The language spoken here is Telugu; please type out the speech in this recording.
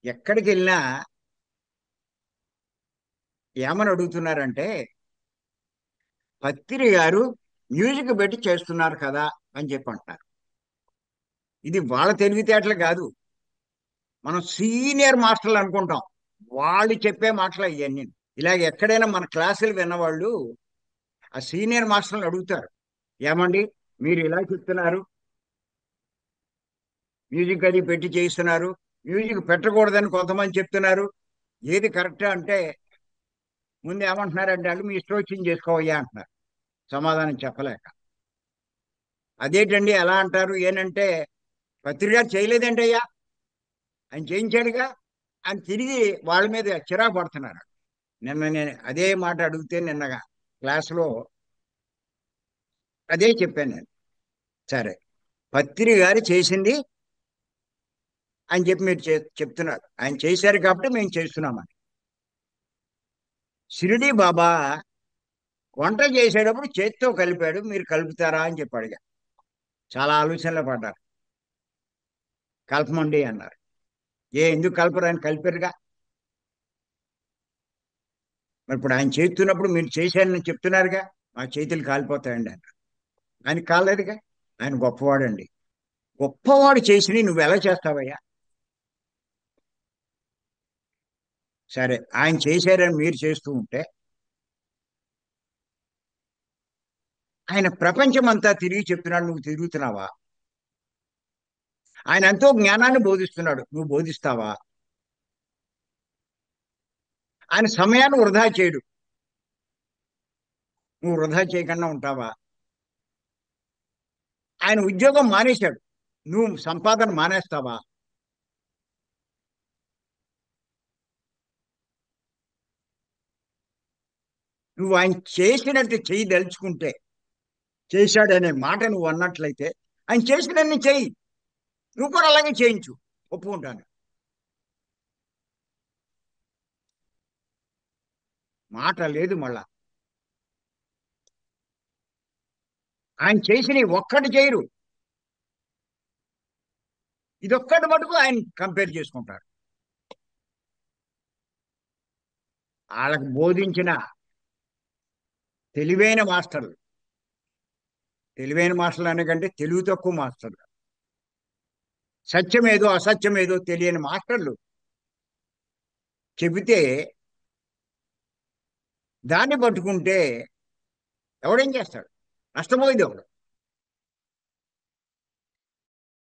ఎక్కడికి వెళ్ళినా ఏమని అడుగుతున్నారంటే, పత్రి గారు మ్యూజిక్ పెట్టి చేస్తున్నారు కదా అని చెప్పి అంటున్నారు. ఇది వాళ్ళ తెలివితేటలు కాదు. మనం సీనియర్ మాస్టర్లు అనుకుంటాం. వాళ్ళు చెప్పే మాటలు ఇవన్నీ. ఇలాగ ఎక్కడైనా మన క్లాసులు విన్నవాళ్ళు ఆ సీనియర్ మాస్టర్లను అడుగుతారు. ఏమండి, మీరు ఇలా చెప్తున్నారు, మ్యూజిక్ అది పెట్టి చేయిస్తున్నారు, మ్యూజిక్ పెట్టకూడదని కొంతమంది చెప్తున్నారు, ఏది కరెక్ట్ అంటే ముందు ఏమంటున్నారంటే వాళ్ళు మీ ఇష్టం వచ్చింది చేసుకోవయ్యా అంటున్నారు, సమాధానం చెప్పలేక. అదేంటండి ఎలా అంటారు ఏనంటే, పత్రిక చేయలేదండి అయ్యా, ఆయన చేయించాడుగా అని తిరిగి వాళ్ళ మీద చిరాకు పడుతున్నారు. నిన్న నేను అదే మాట అడిగితే నిన్నగా క్లాసులో అదే చెప్పాను నేను. సరే, పత్రి గారు చేసింది అని చెప్పి మీరు చెప్తున్నారు, ఆయన చేశారు కాబట్టి మేము చేస్తున్నామని. షిరిడి బాబా వంట చేసేటప్పుడు చేత్తో కలిపాడు, మీరు కలుపుతారా అని చెప్పి అడిగా. చాలా ఆలోచనలో పడ్డారు. కలపమండి అన్నారు. ఎందుకు కలపరు, ఆయన కలిపారుగా. మరి ఇప్పుడు ఆయన చేస్తున్నప్పుడు మీరు చేశారని చెప్తున్నారుగా, మా చేతులు కాలిపోతాయండి అన్నారు. ఆయన కాలేదుగా. ఆయన గొప్పవాడండి. గొప్పవాడు చేసినవి నువ్వు ఎలా చేస్తావయ్యా? సరే, ఆయన చేశారని మీరు చేస్తూ ఉంటే ఆయన ప్రపంచం అంతా తిరిగి చెప్తున్నాడు, నువ్వు తిరుగుతున్నావా? ఆయన ఎంతో జ్ఞానాన్ని బోధిస్తున్నాడు, నువ్వు బోధిస్తావా? ఆయన సమయాన్ని వృధా చేయడు, నువ్వు వృధా చేయకుండా ఉంటావా? ఆయన ఉద్యోగం మానేశాడు, నువ్వు సంపాదన మానేస్తావా? నువ్వు ఆయన చేసినట్టు చెయ్యి దలుచుకుంటే, చేశాడనే మాట నువ్వు అన్నట్లయితే ఆయన చేసినన్ని చెయ్యి, నువ్వు కూడా అలాగే చేయించు, ఒప్పుకుంటాను. మాట లేదు మళ్ళా. ఆయన చేసినవి ఒక్కటి చేయరు, ఇదొక్కటి మటుకు ఆయన కంపేర్ చేసుకుంటారు. వాళ్ళకి బోధించిన తెలివైన మాస్టర్లు, తెలివైన మాస్టర్లు అనకంటే తెలివి తక్కువ మాస్టర్లు, సత్యమేదో అసత్యమేదో తెలియని మాస్టర్లు చెబితే దాన్ని పట్టుకుంటే ఎవడేం చేస్తాడు? నష్టపోయేది ఎవడు?